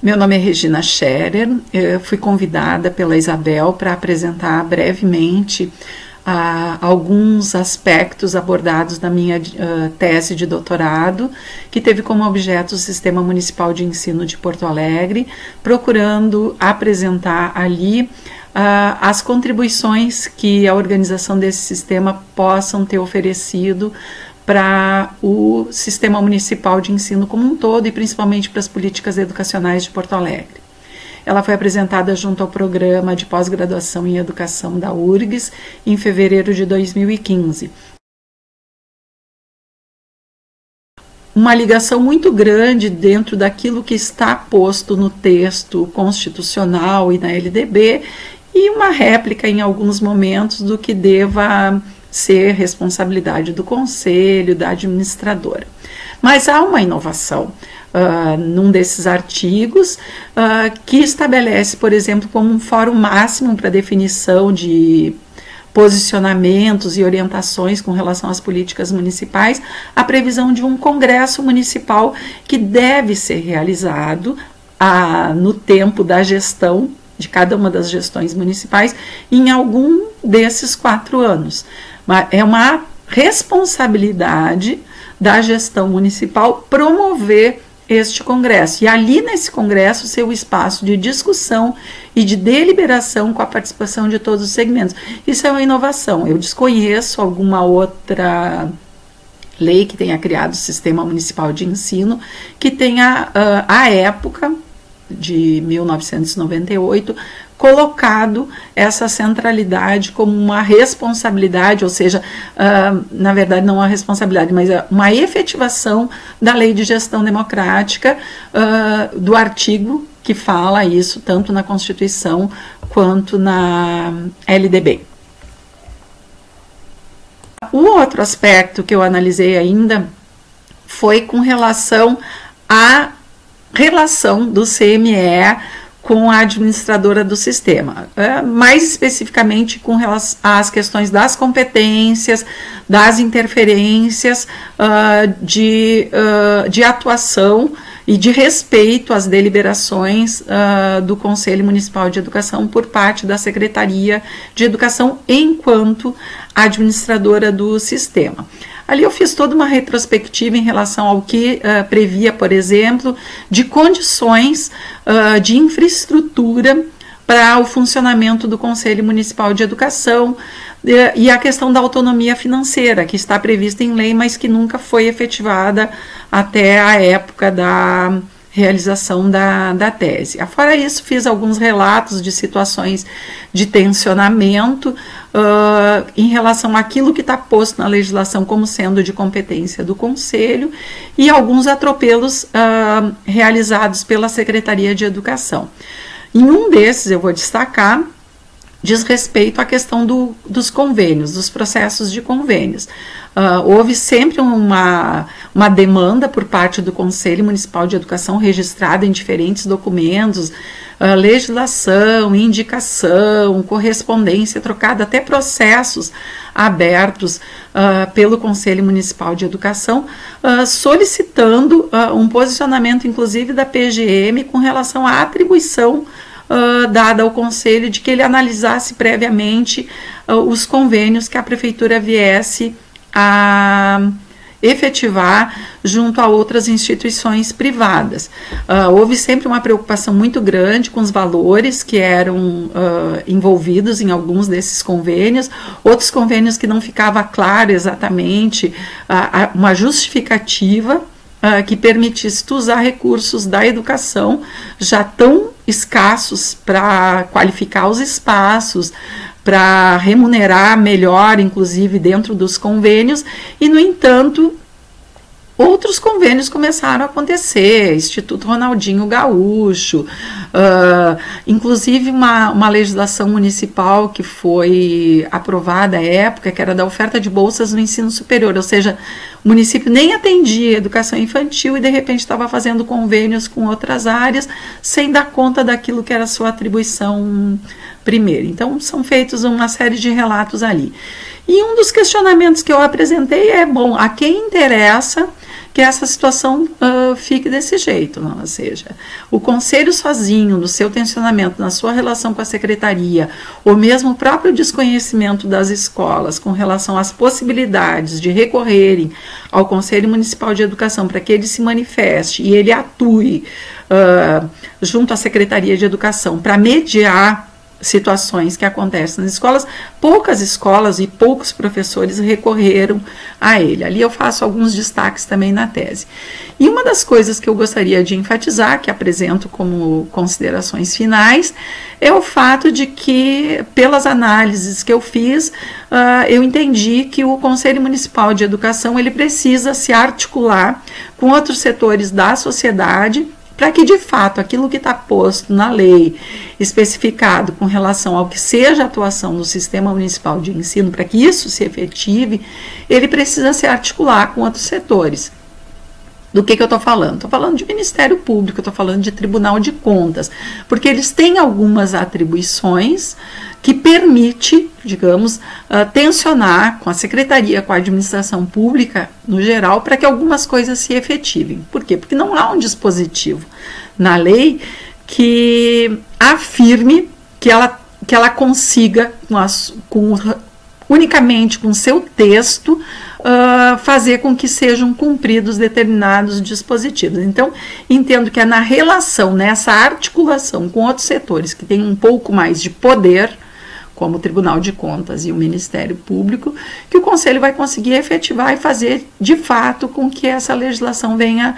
Meu nome é Regina Scherer, eu fui convidada pela Isabel para apresentar brevemente alguns aspectos abordados na minha tese de doutorado, que teve como objeto o Sistema Municipal de Ensino de Porto Alegre, procurando apresentar ali as contribuições que a organização desse sistema possam ter oferecido para o sistema municipal de ensino como um todo e principalmente para as políticas educacionais de Porto Alegre. Ela foi apresentada junto ao programa de pós-graduação em educação da URGS em fevereiro de 2015. Uma ligação muito grande dentro daquilo que está posto no texto constitucional e na LDB e uma réplica em alguns momentos do que deva ser responsabilidade do conselho, da administradora. Mas há uma inovação num desses artigos que estabelece, por exemplo, como um fórum máximo para definição de posicionamentos e orientações com relação às políticas municipais, a previsão de um congresso municipal que deve ser realizado no tempo da gestão de cada uma das gestões municipais em algum desses 4 anos. É uma responsabilidade da gestão municipal promover este congresso. E ali nesse congresso ser o espaço de discussão e de deliberação com a participação de todos os segmentos. Isso é uma inovação. Eu desconheço alguma outra lei que tenha criado o Sistema Municipal de Ensino que tenha, à época de 1998, colocado essa centralidade como uma responsabilidade, ou seja, na verdade não uma responsabilidade, mas uma efetivação da lei de gestão democrática, do artigo que fala isso, tanto na Constituição quanto na LDB. O outro aspecto que eu analisei ainda foi com relação à relação do CME com a administradora do sistema, mais especificamente com relação às questões das competências, das interferências, de atuação e de respeito às deliberações do Conselho Municipal de Educação por parte da Secretaria de Educação enquanto administradora do sistema. Ali eu fiz toda uma retrospectiva em relação ao que previa, por exemplo, de condições de infraestrutura para o funcionamento do Conselho Municipal de Educação e a questão da autonomia financeira, que está prevista em lei, mas que nunca foi efetivada até a época da realização da tese. Fora isso, fiz alguns relatos de situações de tensionamento em relação àquilo que está posto na legislação como sendo de competência do Conselho e alguns atropelos realizados pela Secretaria de Educação. Em um desses, eu vou destacar, diz respeito à questão dos convênios, dos processos de convênios. Houve sempre uma demanda por parte do Conselho Municipal de Educação registrada em diferentes documentos, legislação, indicação, correspondência trocada, até processos abertos pelo Conselho Municipal de Educação, solicitando um posicionamento, inclusive, da PGM com relação à atribuição dada ao Conselho de que ele analisasse previamente os convênios que a Prefeitura viesse a efetivar junto a outras instituições privadas. Houve sempre uma preocupação muito grande com os valores que eram envolvidos em alguns desses convênios, outros convênios que não ficava claro exatamente uma justificativa que permitisse tu usar recursos da educação já tão escassos para qualificar os espaços, para remunerar melhor, inclusive dentro dos convênios, e no entanto outros convênios começaram a acontecer, Instituto Ronaldinho Gaúcho, inclusive uma legislação municipal que foi aprovada à época, que era da oferta de bolsas no ensino superior, ou seja, o município nem atendia a educação infantil e de repente estava fazendo convênios com outras áreas, sem dar conta daquilo que era a sua atribuição primeira. Então, são feitos uma série de relatos ali. E um dos questionamentos que eu apresentei é, bom, a quem interessa que essa situação fique desse jeito, não? Ou seja, o conselho sozinho, no seu tensionamento, na sua relação com a secretaria, ou mesmo o próprio desconhecimento das escolas com relação às possibilidades de recorrerem ao Conselho Municipal de Educação para que ele se manifeste e ele atue junto à Secretaria de Educação para mediar situações que acontecem nas escolas, poucas escolas e poucos professores recorreram a ele. Ali eu faço alguns destaques também na tese. E uma das coisas que eu gostaria de enfatizar, que apresento como considerações finais, é o fato de que, pelas análises que eu fiz, eu entendi que o Conselho Municipal de Educação ele precisa se articular com outros setores da sociedade, para que, de fato, aquilo que está posto na lei, especificado com relação ao que seja a atuação do Sistema Municipal de Ensino, para que isso se efetive, ele precisa se articular com outros setores. Do que eu estou falando? Estou falando de Ministério Público, estou falando de Tribunal de Contas, porque eles têm algumas atribuições que permite, digamos, tensionar com a Secretaria, com a administração pública no geral, para que algumas coisas se efetivem. Por quê? Porque não há um dispositivo na lei que afirme que ela consiga, unicamente com seu texto, fazer com que sejam cumpridos determinados dispositivos. Então, entendo que é na relação, nessa articulação com outros setores que têm um pouco mais de poder, como o Tribunal de Contas e o Ministério Público, que o Conselho vai conseguir efetivar e fazer, de fato, com que essa legislação venha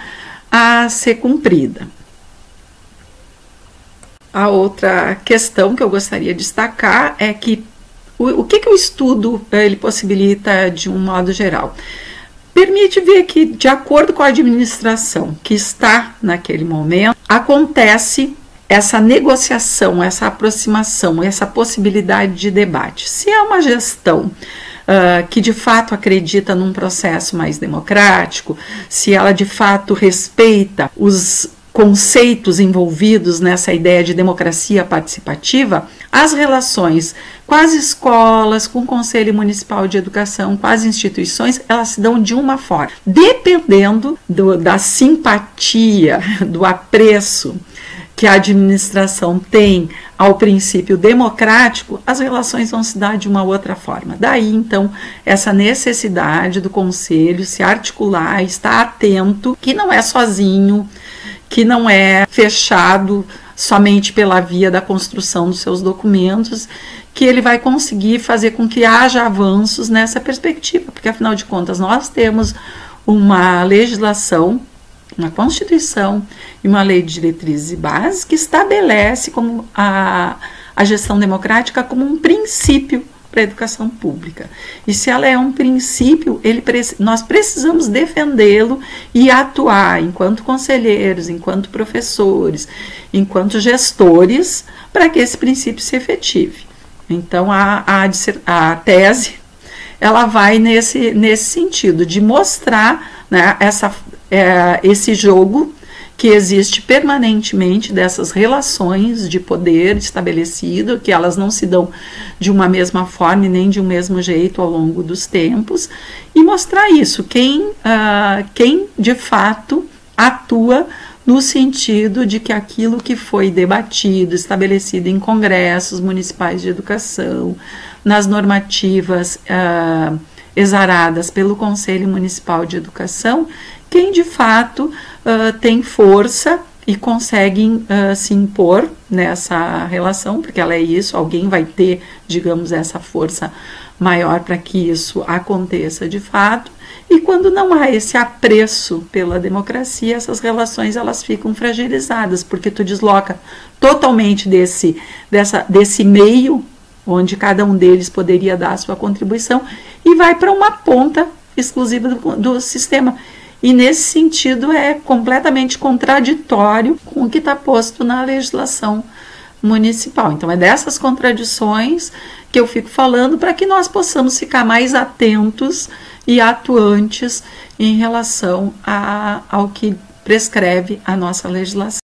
a ser cumprida. A outra questão que eu gostaria de destacar é que o que o estudo ele possibilita de um modo geral? Permite ver que, de acordo com a administração que está naquele momento, acontece essa negociação, essa aproximação, essa possibilidade de debate. Se é uma gestão que de fato acredita num processo mais democrático, se ela de fato respeita os conceitos envolvidos nessa ideia de democracia participativa, as relações com as escolas, com o Conselho Municipal de Educação, com as instituições, elas se dão de uma forma. Dependendo da simpatia, do apreço que a administração tem ao princípio democrático, as relações vão se dar de uma outra forma. Daí, então, essa necessidade do Conselho se articular, estar atento, que não é sozinho, que não é fechado somente pela via da construção dos seus documentos, que ele vai conseguir fazer com que haja avanços nessa perspectiva, porque afinal de contas nós temos uma legislação, uma Constituição e uma lei de diretrizes e bases que estabelece como a gestão democrática como um princípio para a educação pública. E se ela é um princípio, nós precisamos defendê-lo e atuar enquanto conselheiros, enquanto professores, enquanto gestores, para que esse princípio se efetive. Então, a tese ela vai nesse sentido, de mostrar, né, esse jogo que existe permanentemente dessas relações de poder estabelecido, que elas não se dão de uma mesma forma e nem de um mesmo jeito ao longo dos tempos, e mostrar isso, quem de fato atua no sentido de que aquilo que foi debatido, estabelecido em congressos municipais de educação, nas normativas exaradas pelo Conselho Municipal de Educação, quem de fato tem força e consegue se impor nessa relação, porque ela é isso, alguém vai ter, digamos, essa força maior para que isso aconteça de fato, e quando não há esse apreço pela democracia, essas relações elas ficam fragilizadas, porque tu desloca totalmente desse meio, onde cada um deles poderia dar a sua contribuição, e vai para uma ponta exclusiva do sistema. E nesse sentido é completamente contraditório com o que está posto na legislação municipal. Então é dessas contradições que eu fico falando para que nós possamos ficar mais atentos e atuantes em relação ao que prescreve a nossa legislação.